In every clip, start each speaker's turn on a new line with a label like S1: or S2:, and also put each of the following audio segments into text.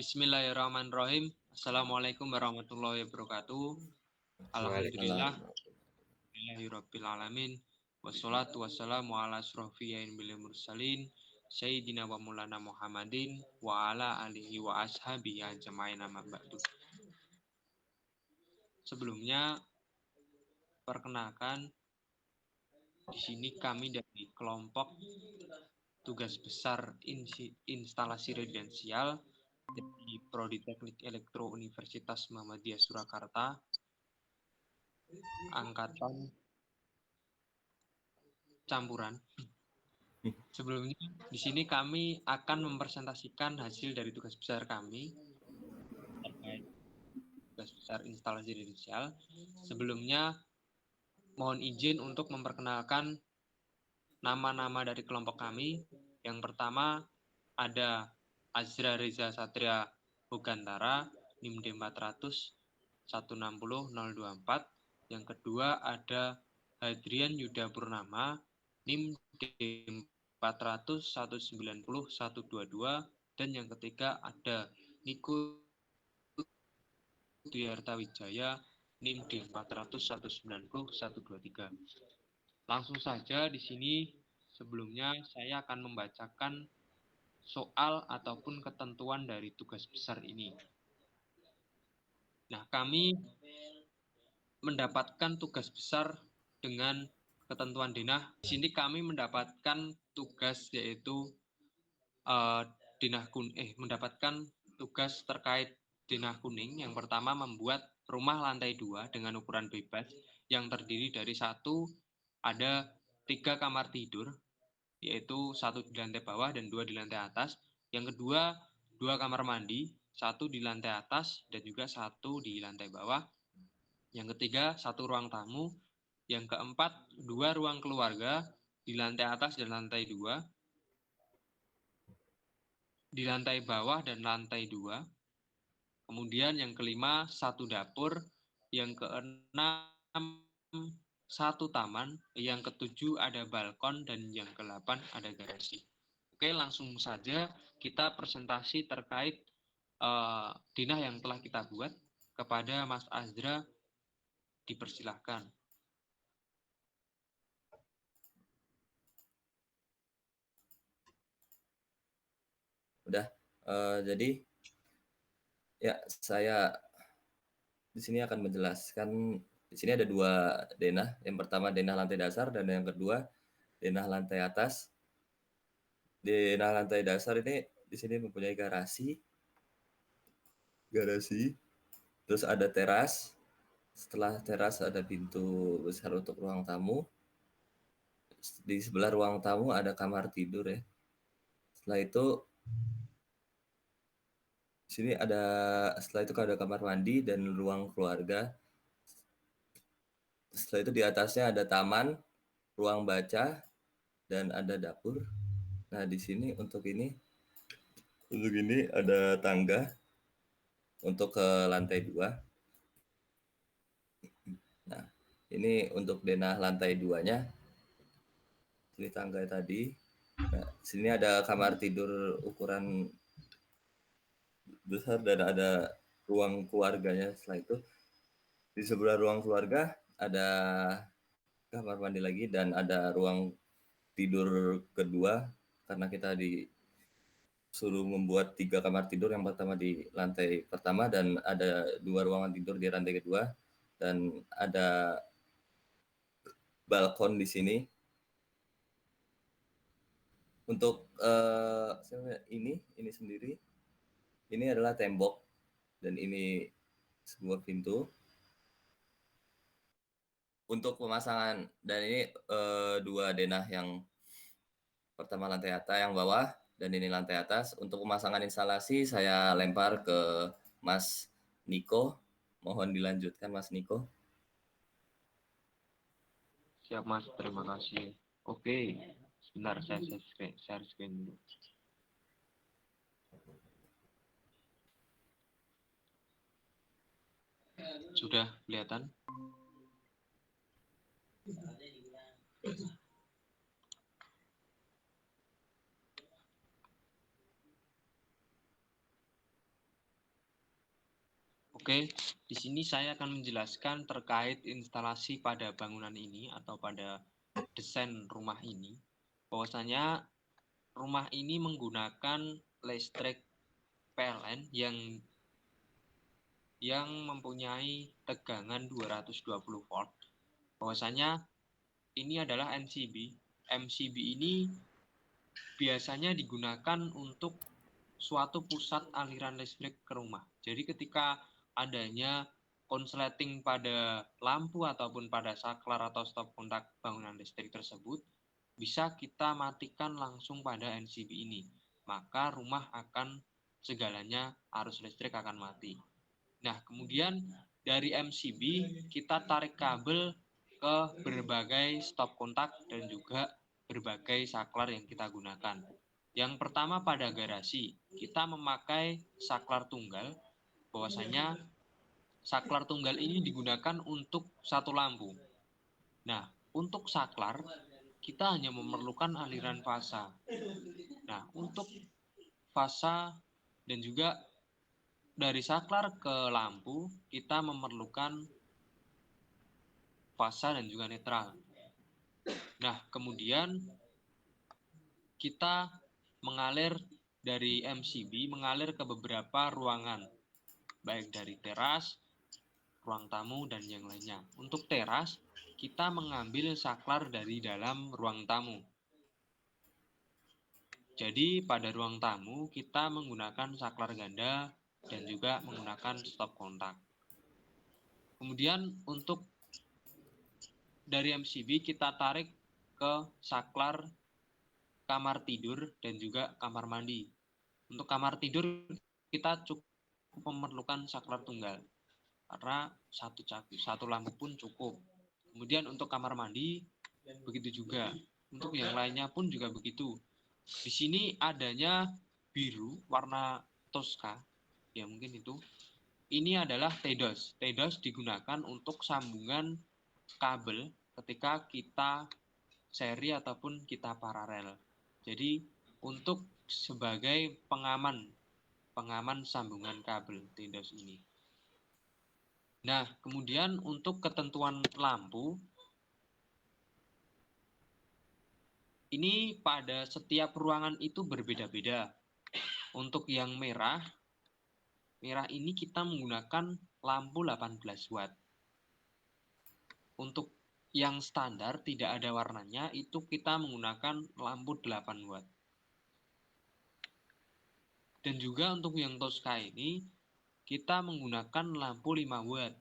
S1: Bismillahirrahmanirrahim. Assalamualaikum warahmatullahi wabarakatuh. Alhamdulillah. Alhamdulillahirabbil alamin. Wassalatu wassalamu ala asrofiyyin bil mursalin sayyidina wa maulana Muhammadin wa ala alihi wa ashabihi ajmain amma ba'du. Sebelumnya perkenalkan, di sini kami dari kelompok tugas besar instalasi residensial dari Prodi Teknik Elektro Universitas Muhammadiyah Surakarta, angkatan campuran. Sebelumnya, di sini kami akan mempresentasikan hasil dari tugas besar kami terkait tugas besar instalasi residensial. Sebelumnya, mohon izin untuk memperkenalkan nama-nama dari kelompok kami. Yang pertama ada Azra Reza Satria Bugantara, NIM D400 160 024. Yang kedua ada Hadrian Yuda Purnama, NIM D400 190 122. Dan yang ketiga ada Niko Duyarta Wijaya, NIM D400 190 123. Langsung saja di sini sebelumnya saya akan membacakan soal ataupun ketentuan dari tugas besar ini. Nah, kami mendapatkan tugas besar dengan ketentuan denah. Di sini kami mendapatkan tugas yaitu mendapatkan tugas terkait denah kuning. Yang pertama membuat rumah lantai 2 dengan ukuran bebas yang terdiri dari ada 3 kamar tidur, yaitu 1 di lantai bawah dan 2 di lantai atas. Yang kedua, 2 kamar mandi, 1 di lantai atas dan juga 1 di lantai bawah. Yang ketiga, 1 ruang tamu. Yang keempat, 2 ruang keluarga di lantai atas dan lantai 2. Di lantai bawah dan lantai 2. Kemudian yang kelima, 1 dapur. Yang keenam, 1 taman. Yang ketujuh ada balkon dan yang ke-8 ada garasi. Oke, langsung saja kita presentasi terkait denah yang telah kita buat. Kepada Mas Azra, dipersilahkan.
S2: Udah, jadi ya saya di sini akan menjelaskan. Di sini ada 2 denah. Yang pertama denah lantai dasar dan yang kedua denah lantai atas. Denah lantai dasar ini di sini mempunyai garasi, terus ada teras. Setelah teras ada pintu besar untuk ruang tamu. Di sebelah ruang tamu ada kamar tidur ya. Setelah itu setelah itu ada kamar mandi dan ruang keluarga. Setelah itu di atasnya ada taman, ruang baca, dan ada dapur. Nah, di sini untuk ini ada tangga untuk ke lantai 2. Nah, ini untuk denah lantai 2-nya. Ini tangga tadi. Nah, sini ada kamar tidur ukuran besar dan ada ruang keluarganya. Setelah itu di sebelah ruang keluarga ada kamar mandi lagi dan ada ruang tidur kedua karena kita disuruh membuat 3 kamar tidur. Yang pertama di lantai pertama dan ada 2 ruangan tidur di lantai kedua dan ada balkon di sini. Untuk ini sendiri, ini adalah tembok dan ini sebuah pintu. Untuk pemasangan, dan ini 2 denah, yang pertama lantai atas, yang bawah, dan ini lantai atas. Untuk pemasangan instalasi saya lempar ke Mas Niko. Mohon dilanjutkan Mas Niko.
S1: Siap Mas, terima kasih. Oke, sebentar saya share screen dulu. Sudah kelihatan? Oke, di sini saya akan menjelaskan terkait instalasi pada bangunan ini atau pada desain rumah ini. Bahwasanya rumah ini menggunakan listrik PLN yang mempunyai tegangan 220 volt. Bahwasanya ini adalah MCB. MCB ini biasanya digunakan untuk suatu pusat aliran listrik ke rumah. Jadi ketika adanya konsleting pada lampu ataupun pada saklar atau stop kontak bangunan listrik tersebut, bisa kita matikan langsung pada MCB ini. Maka rumah akan segalanya arus listrik akan mati. Nah, kemudian dari MCB kita tarik kabel ke berbagai stop kontak dan juga berbagai saklar yang kita gunakan. Yang pertama pada garasi, kita memakai saklar tunggal, bahwasanya saklar tunggal ini digunakan untuk satu lampu. Nah, untuk saklar, kita hanya memerlukan aliran fasa. Nah, untuk fasa dan juga dari saklar ke lampu, kita memerlukan fasa dan juga netral. Nah, kemudian kita mengalir dari MCB, mengalir ke beberapa ruangan, baik dari teras, ruang tamu, dan yang lainnya. Untuk teras, kita mengambil saklar dari dalam ruang tamu. Jadi pada ruang tamu, kita menggunakan saklar ganda dan juga menggunakan stop kontak. Kemudian untuk dari MCB kita tarik ke saklar kamar tidur dan juga kamar mandi. Untuk kamar tidur kita cukup memerlukan saklar tunggal karena satu lampu pun cukup. Kemudian untuk kamar mandi begitu juga. Untuk yang lainnya pun juga begitu. Di sini adanya biru warna Tosca, ya mungkin itu. Ini adalah TDOS. TDOS digunakan untuk sambungan kabel ketika kita seri ataupun kita paralel. Jadi untuk sebagai pengaman sambungan kabel TDOS ini. Nah, kemudian untuk ketentuan lampu, ini pada setiap ruangan itu berbeda-beda. Untuk yang merah ini kita menggunakan lampu 18 watt. Untuk yang standar tidak ada warnanya itu kita menggunakan lampu 8 watt. Dan juga untuk yang Tosca ini kita menggunakan lampu 5 watt.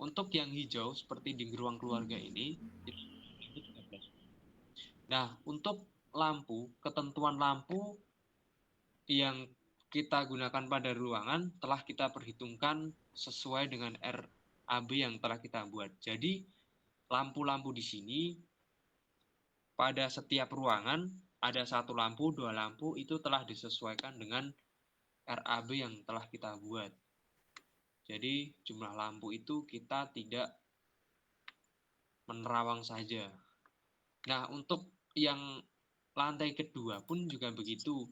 S1: Untuk yang hijau seperti di ruang keluarga ini, nah untuk lampu, ketentuan lampu yang kita gunakan pada ruangan telah kita perhitungkan sesuai dengan RAB yang telah kita buat. Jadi lampu-lampu di sini pada setiap ruangan ada satu lampu, dua lampu itu telah disesuaikan dengan RAB yang telah kita buat. Jadi jumlah lampu itu kita tidak menerawang saja. Nah, untuk yang lantai kedua pun juga begitu.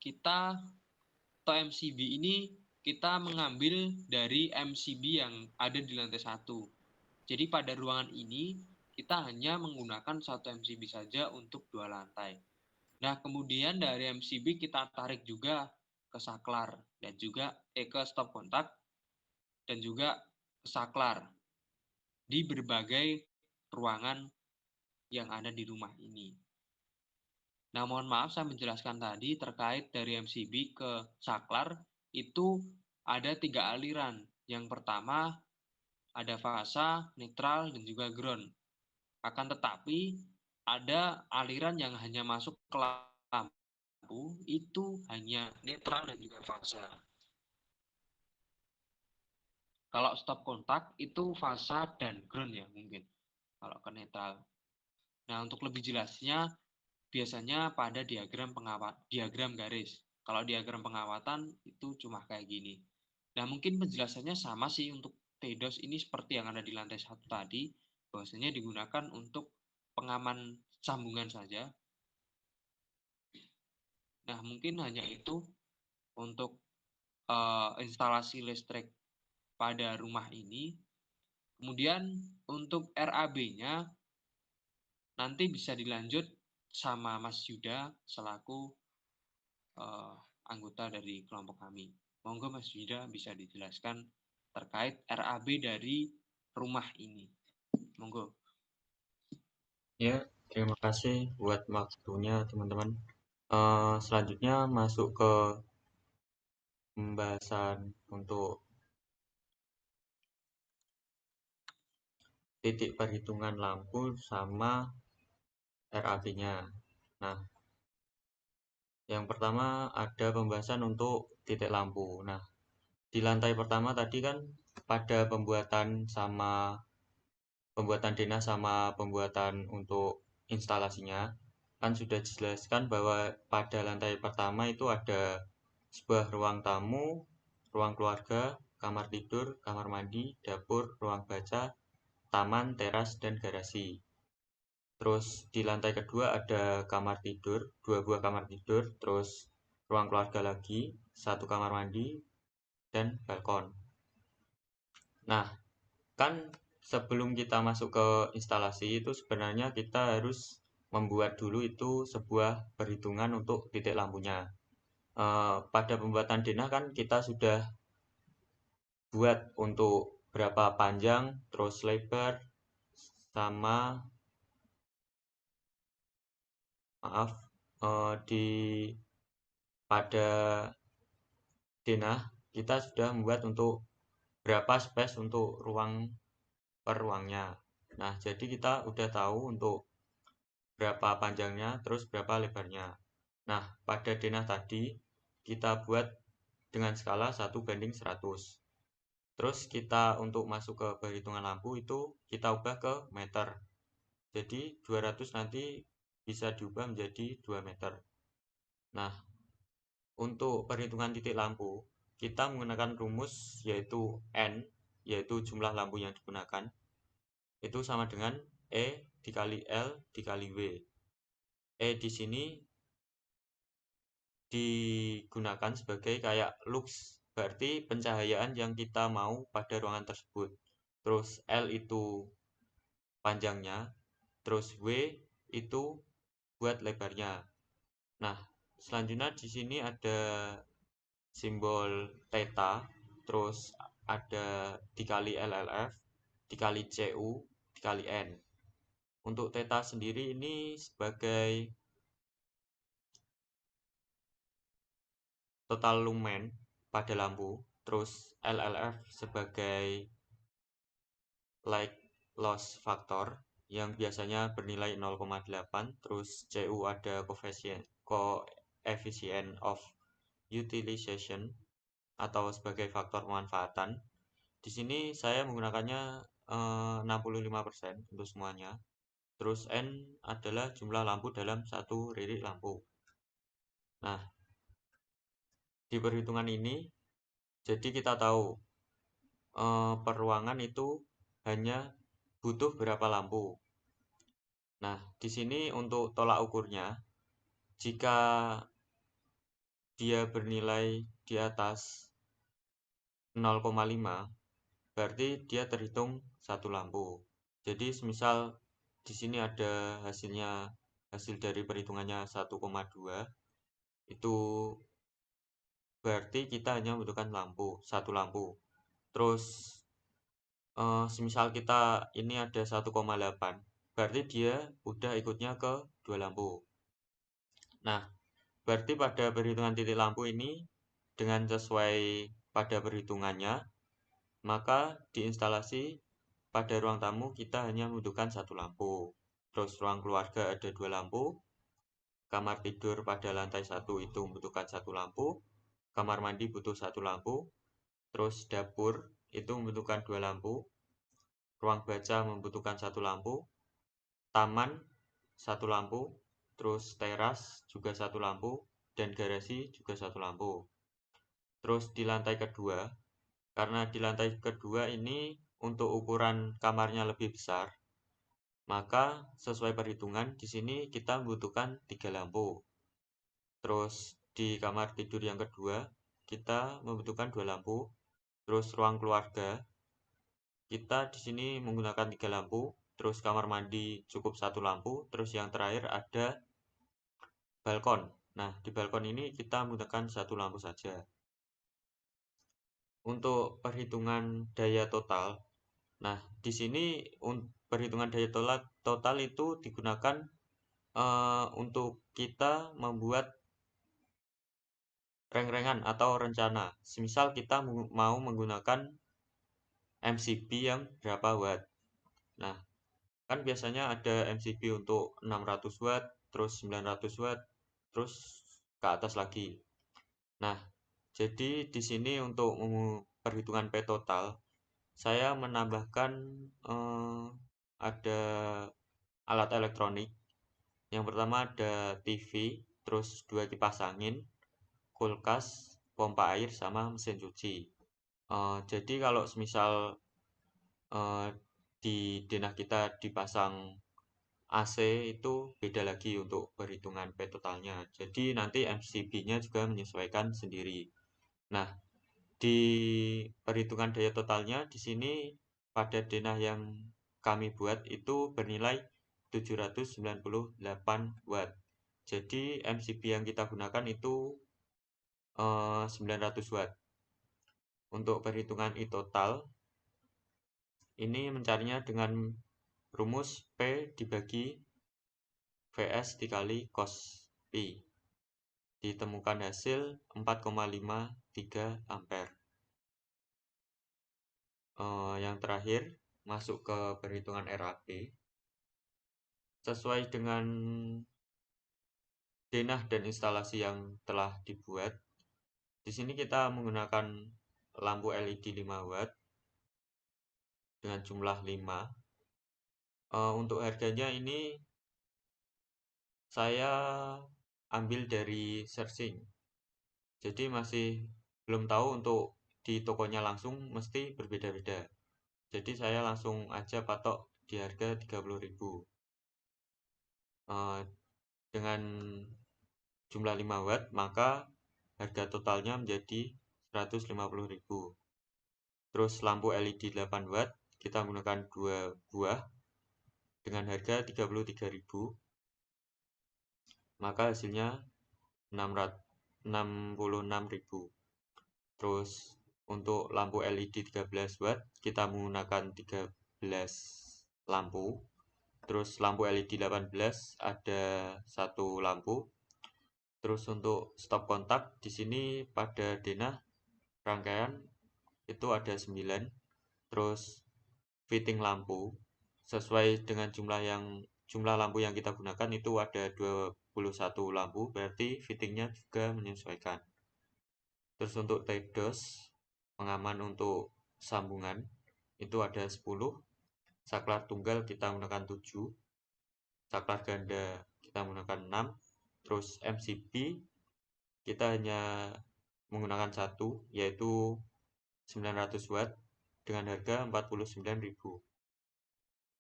S1: Kita atau MCB ini kita mengambil dari MCB yang ada di lantai 1. Jadi pada ruangan ini kita hanya menggunakan satu MCB saja untuk 2 lantai. Nah, kemudian dari MCB kita tarik juga ke saklar dan juga ke stop kontak dan juga ke saklar di berbagai ruangan yang ada di rumah ini. Nah, mohon maaf saya menjelaskan tadi terkait dari MCB ke saklar itu ada 3 aliran. Yang pertama ada fasa, netral, dan juga ground. Akan tetapi ada aliran yang hanya masuk ke lampu itu hanya netral dan juga fasa. Kalau stop kontak itu fasa dan ground ya mungkin. Kalau ke netral. Nah, untuk lebih jelasnya biasanya pada diagram garis. Kalau diagram pengawatan itu cuma kayak gini. Nah, mungkin penjelasannya sama sih untuk TDOS ini seperti yang ada di lantai 1 tadi, bahwasanya digunakan untuk pengaman sambungan saja. Nah, mungkin hanya itu untuk instalasi listrik pada rumah ini. Kemudian untuk RAB-nya nanti bisa dilanjut sama Mas Yuda selaku anggota dari kelompok kami. Monggo Mas Yuda bisa dijelaskan terkait RAB dari rumah ini. Monggo.
S3: Ya, terima kasih buat waktunya teman-teman. Selanjutnya masuk ke pembahasan untuk titik perhitungan lampu sama RAB-nya. Nah, yang pertama ada pembahasan untuk titik lampu. Nah, di lantai pertama tadi kan pada pembuatan denah sama pembuatan untuk instalasinya kan sudah dijelaskan bahwa pada lantai pertama itu ada sebuah ruang tamu, ruang keluarga, kamar tidur, kamar mandi, dapur, ruang baca, taman, teras, dan garasi. Terus di lantai kedua ada kamar tidur, 2 buah kamar tidur, terus ruang keluarga lagi, 1 kamar mandi, dan balkon. Nah, kan sebelum kita masuk ke instalasi itu sebenarnya kita harus membuat dulu itu sebuah perhitungan untuk titik lampunya. Pada pembuatan denah kan kita sudah buat untuk berapa panjang, terus lebar, sama di pada denah kita sudah membuat untuk berapa space untuk ruang per ruangnya. Nah, jadi kita udah tahu untuk berapa panjangnya, terus berapa lebarnya. Nah, pada denah tadi kita buat dengan skala 1:100. Terus kita untuk masuk ke perhitungan lampu itu kita ubah ke meter. Jadi 200 nanti bisa diubah menjadi 2 meter. Nah, untuk perhitungan titik lampu, kita menggunakan rumus yaitu N, yaitu jumlah lampu yang digunakan. Itu sama dengan E dikali L dikali W. E di sini digunakan sebagai kayak lux, berarti pencahayaan yang kita mau pada ruangan tersebut. Terus L itu panjangnya, terus W itu buat lebarnya. Nah, selanjutnya di sini ada simbol theta, terus ada dikali LLF, dikali CU, dikali N. Untuk theta sendiri ini sebagai total lumen pada lampu, terus LLF sebagai light loss factor yang biasanya bernilai 0,8, terus CU ada coefficient of utilization atau sebagai faktor pemanfaatan. Di sini saya menggunakannya 65% untuk semuanya. Terus N adalah jumlah lampu dalam satu ririk lampu. Nah, di perhitungan ini jadi kita tahu per ruangan itu hanya butuh berapa lampu. Nah, di sini untuk tolak ukurnya, jika dia bernilai di atas 0,5, berarti dia terhitung satu lampu. Jadi, semisal di sini ada hasil dari perhitungannya 1,2, itu berarti kita hanya membutuhkan satu lampu. Terus, semisal kita ini ada 1,8, berarti dia udah ikutnya ke 2 lampu. Nah, berarti pada perhitungan titik lampu ini dengan sesuai pada perhitungannya, maka di instalasi pada ruang tamu kita hanya membutuhkan 1 lampu. Terus ruang keluarga ada 2 lampu. Kamar tidur pada lantai 1 itu membutuhkan 1 lampu. Kamar mandi butuh 1 lampu. Terus dapur itu membutuhkan 2 lampu. Ruang baca membutuhkan 1 lampu. Taman 1 lampu. Terus teras juga 1 lampu. Dan garasi juga 1 lampu. Terus di lantai kedua, karena di lantai kedua ini untuk ukuran kamarnya lebih besar, maka sesuai perhitungan di sini kita membutuhkan 3 lampu. Terus di kamar tidur yang kedua, kita membutuhkan 2 lampu. Terus ruang keluarga, kita di sini menggunakan 3 lampu. Terus kamar mandi cukup 1 lampu. Terus yang terakhir ada balkon. Nah, di balkon ini kita menggunakan 1 lampu saja. Untuk perhitungan daya total, nah di sini perhitungan daya total itu digunakan untuk kita membuat reng-rengan atau rencana. Semisal kita mau menggunakan MCB yang berapa watt. Nah, kan biasanya ada MCB untuk 600 watt, terus 900 watt, terus ke atas lagi. Nah, jadi di sini untuk perhitungan P total, saya menambahkan ada alat elektronik. Yang pertama ada TV, terus 2 kipas angin, kulkas, pompa air, sama mesin cuci. Jadi kalau semisal di denah kita dipasang AC itu beda lagi untuk perhitungan P totalnya. Jadi nanti MCB-nya juga menyesuaikan sendiri. Nah, di perhitungan daya totalnya di sini pada denah yang kami buat itu bernilai 798 watt. Jadi MCB yang kita gunakan itu 900 watt. Untuk perhitungan I total ini mencarinya dengan rumus P dibagi VS dikali cos Pi. Ditemukan hasil 4,53 ampere. Yang terakhir masuk ke perhitungan RAP. Sesuai dengan denah dan instalasi yang telah dibuat, di sini kita menggunakan lampu LED 5 watt dengan jumlah 5. Untuk harganya ini saya ambil dari searching. Jadi masih belum tahu untuk di tokonya langsung mesti berbeda-beda. Jadi saya langsung aja patok di harga 30.000. Dengan jumlah 5 watt, maka harga totalnya menjadi 150.000. Terus lampu LED 8 watt kita menggunakan 2 buah dengan harga 33.000. Maka hasilnya 66.000. Terus untuk lampu LED 13 watt kita menggunakan 13 lampu. Terus lampu LED 18 ada 1 lampu. Terus untuk stop kontak di sini pada denah rangkaian itu ada 9. Terus fitting lampu sesuai dengan jumlah lampu yang kita gunakan itu ada 21 lampu, berarti fittingnya juga menyesuaikan. Terus untuk TDOS pengaman untuk sambungan itu ada 10. Saklar tunggal kita menggunakan 7. Saklar ganda kita menggunakan 6. Terus MCB kita hanya menggunakan 1, yaitu 900 watt dengan harga 49.000.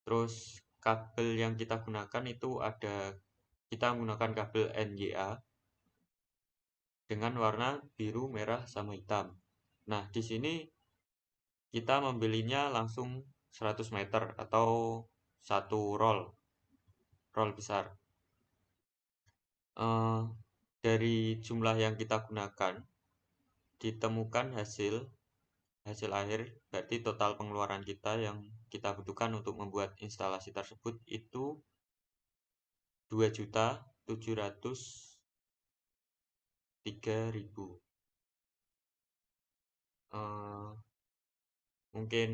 S3: Terus kabel yang kita gunakan itu kita menggunakan kabel NYA dengan warna biru, merah, sama hitam. Nah, di sini kita membelinya langsung 100 meter atau 1 roll besar. Dari jumlah yang kita gunakan ditemukan hasil akhir, berarti total pengeluaran kita yang kita butuhkan untuk membuat instalasi tersebut itu 2.703.000. Mungkin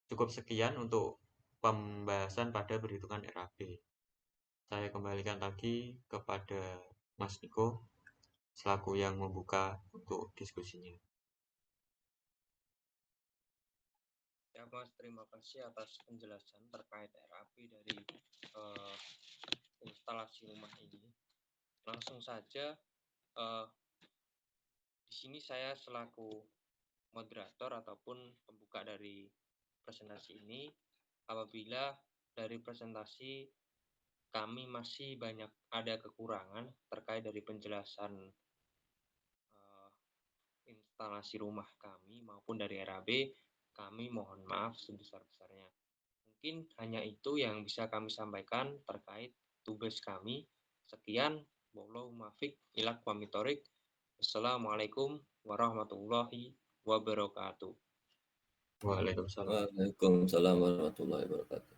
S3: cukup sekian untuk pembahasan pada perhitungan RAP. Saya kembalikan lagi kepada Mas Niko selaku yang membuka untuk diskusinya.
S1: Ya Mas, terima kasih atas penjelasan terkait RAP dari instalasi rumah ini. Langsung saja, di sini saya selaku moderator ataupun pembuka dari presentasi ini. Apabila dari presentasi kami masih banyak ada kekurangan terkait dari penjelasan instalasi rumah kami maupun dari RAB, kami mohon maaf sebesar-besarnya. Mungkin hanya itu yang bisa kami sampaikan terkait tugas kami. Sekian, wallahu muwaffiq ila aqwamit thoriq. Assalamualaikum warahmatullahi wabarakatuh.
S3: Waalaikumsalam.
S2: Waalaikumsalam warahmatullahi wabarakatuh.